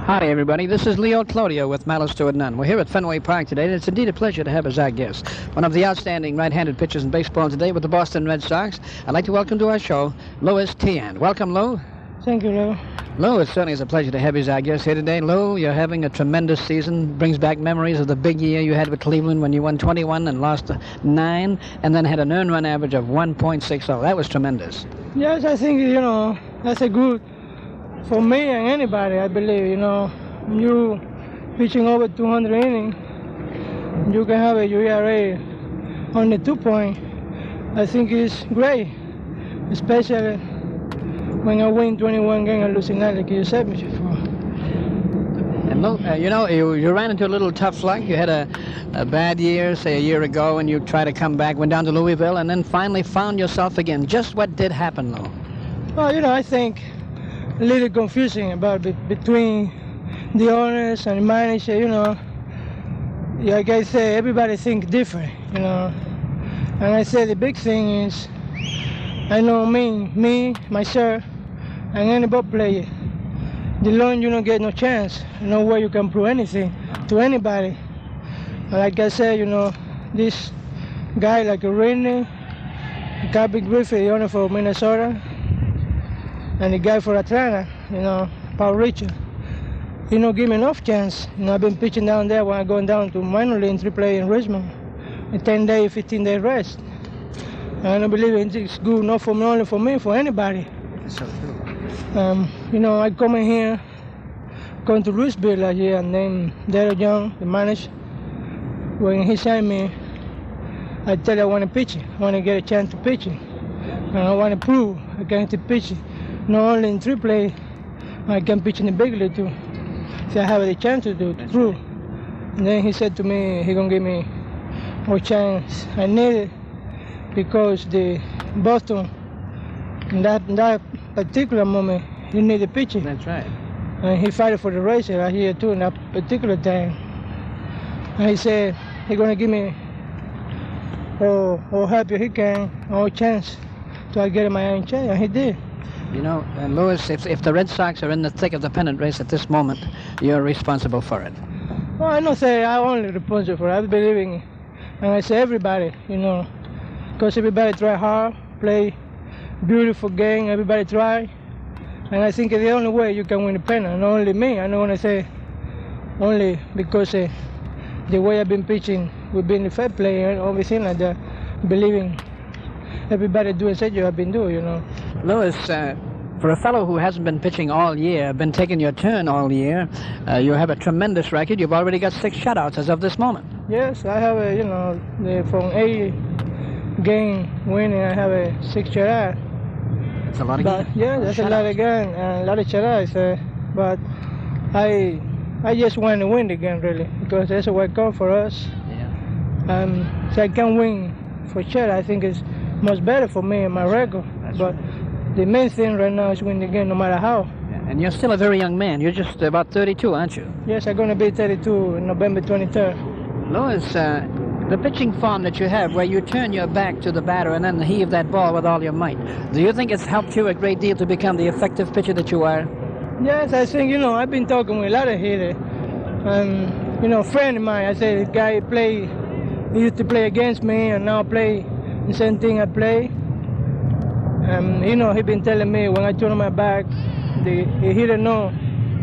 Hi, everybody. This is Leo Cloutier with Malice to a None. We're here at Fenway Park today, and it's indeed a pleasure to have as our guest one of the outstanding right-handed pitchers in baseball today with the Boston Red Sox. I'd like to welcome to our show Luis Tiant. Welcome, Lou. Thank you, Lou. Lou, it certainly is a pleasure to have you as our guest here today. Lou, you're having a tremendous season. Brings back memories of the big year you had with Cleveland when you won 21 and lost 9, and then had an earned run average of 1.60. That was tremendous. Yes, I think, that's a good for me and anybody, I believe, you pitching over 200 innings, you can have a ERA only 2 point. I think it's great, especially when I win 21 games and losing 9 like you said before. And Lou, you ran into a little tough luck. You had a bad year, say a year ago, and you tried to come back, went down to Louisville, and then finally found yourself again. Just what did happen, Lou? Well, I think a little confusing about between the owners and the manager, Like I say, everybody think different, And I say the big thing is, I know me, myself, and any ball player, the loan you don't get no chance, no way you can prove anything to anybody. Like I said, this guy like Ridley, Gabby Griffith, the owner for Minnesota, and the guy for Atlanta, Paul Richard, give me enough chance. I've been pitching down there when I'm going down to minor league in AAA in Richmond, a 10-day, 15-day rest. And I believe it's good not only for me, for anybody. So true. I come in here, come to Louisville last year, and then Derek Young, the manager, when he signed me, I tell you I want to pitch it. I want to get a chance to pitch it. And I want to prove I can pitch it. Not only in AAA, I can pitch in the big league too. So I have the chance to prove. And then he said to me, he's going to give me more chance. I need it because the Boston, in that particular moment, you need a pitcher. That's right. And he fought for the race right here too in that particular time. And he said he's going to give me all help he can, all chance to get my own chance, and he did. And Louis, if the Red Sox are in the thick of the pennant race at this moment, you're responsible for it. Well, I don't say I'm only responsible for it. I believe in it. And I say everybody, because everybody try hard, play beautiful game, everybody try. And I think it's the only way you can win the pennant, not only me. I don't want to say only because the way I've been pitching, we've been the fair play and everything like that, believing everybody doing such job I've been doing, Louis, for a fellow who hasn't been pitching all year, been taking your turn all year, you have a tremendous record. You've already got 6 shutouts as of this moment. Yes, I have from 8 game winning, I have a 6 shutout. That's a lot of games. Yeah, that's a lot of games and a lot of shutouts. But I just want to win the game, really, because that's what it comes for us. Yeah. So I can win for sure. I think it's much better for me and my record. But the main thing right now is win the game no matter how. Yeah. And you're still a very young man. You're just about 32, aren't you? Yes, I'm going to be 32 in November 23rd. Louis, the pitching form that you have, where you turn your back to the batter and then heave that ball with all your might, do you think it's helped you a great deal to become the effective pitcher that you are? Yes, I think, I've been talking with a lot of hitters. And, a friend of mine, I said, the guy he used to play against me and now play the same thing I play. He been telling me when I turn my back, he didn't know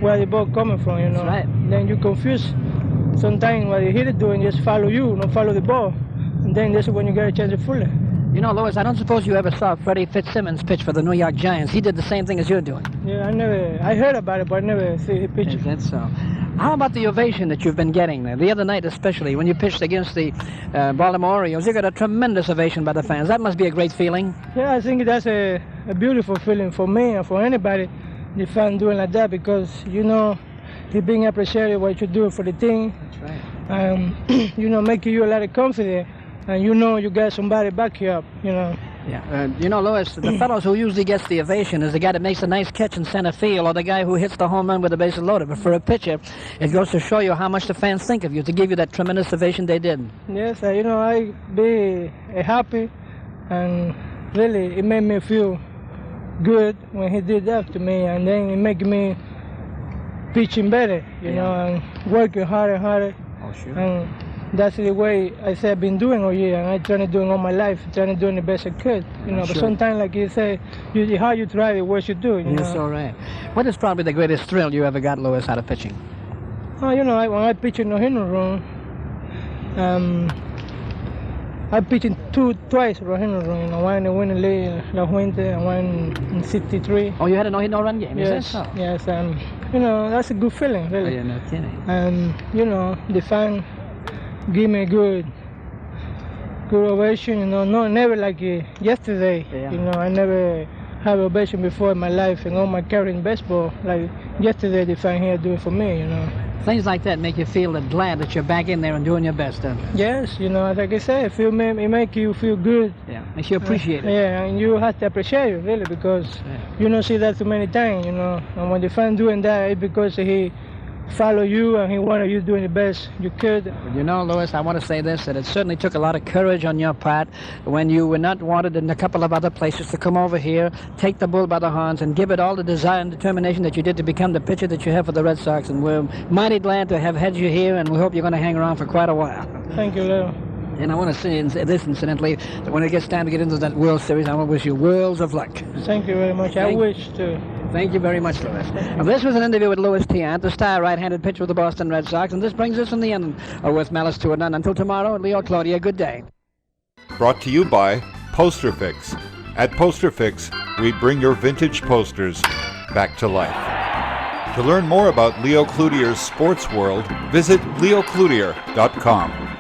where the ball coming from, That's right. Then you confuse. Sometimes what the hitter doing just follow you, not follow the ball. And then that's when you get a chance to fool it. Louis, I don't suppose you ever saw Freddie Fitzsimmons pitch for the New York Giants. He did the same thing as you're doing. Yeah, I heard about it, but I never see him pitch. Is that so? How about the ovation that you've been getting there? The other night especially, when you pitched against the Baltimore Orioles, you got a tremendous ovation by the fans. That must be a great feeling. Yeah, I think that's a beautiful feeling for me and for anybody, the fan doing like that, because, you're being appreciated what you're doing for the team. That's right. Making you a lot of confidence, and you got somebody back you up, Yeah. Louis, the fellows who usually gets the ovation is the guy that makes a nice catch in center field or the guy who hits the home run with the bases loaded. But for a pitcher, it goes to show you how much the fans think of you, to give you that tremendous ovation they did. Yes, I be happy, and really it made me feel good when he did that to me, and then it made me pitching better, you know, and working harder and harder. Oh, sure. And that's the way I say I've been doing all year, and I try to do it all my life, trying to do the best I could, you know. But Sure. sometimes, like you say, how you try it, what you do, you That's know. all right. What is probably the greatest thrill you ever got, Luis, out of pitching? Oh, you know, when I pitch in the hitting room, I pitched twice in the hitting room, you know, one in the winning league, La Fuente, and one in 63. Oh, you had a no-hit, no-run game, is Yes, that so? yes, and you know, that's a good feeling, Oh, really. yeah, no kidding. And you know, the fan give me a good ovation, you know, never like yesterday. Yeah. You know, I never have ovation before in my life and all my career in baseball. Like yesterday, the fan here do it for me, you know. Things like that make you feel glad that you're back in there and doing your best, doesn't it? Yes, you know, like I said, it make you feel good. Yeah, makes you appreciate it. Yeah, and you have to appreciate it, really, because you don't see that too many times, you know. And when the fan doing that, it's because he follow you and he wanted you doing the best you could. But you know, Luis, I want to say this, that it certainly took a lot of courage on your part when you were not wanted in a couple of other places to come over here, take the bull by the horns, and give it all the desire and determination that you did to become the pitcher that you have for the Red Sox. And we're mighty glad to have had you here, and we hope you're going to hang around for quite a while. Thank you, Leo. And I want to say this, incidentally, that when it gets time to get into that World Series, I want to wish you worlds of luck. Thank you very much. I wish to. Thank you very much, Luis. Now, this was an interview with Luis Tiant, the star right-handed pitcher of the Boston Red Sox, and this brings us in the end with Malice to an end. Until tomorrow, Leo Cloutier, good day. Brought to you by Poster Fix. At Poster Fix, we bring your vintage posters back to life. To learn more about Leo Cloutier's sports world, visit leocloutier.com.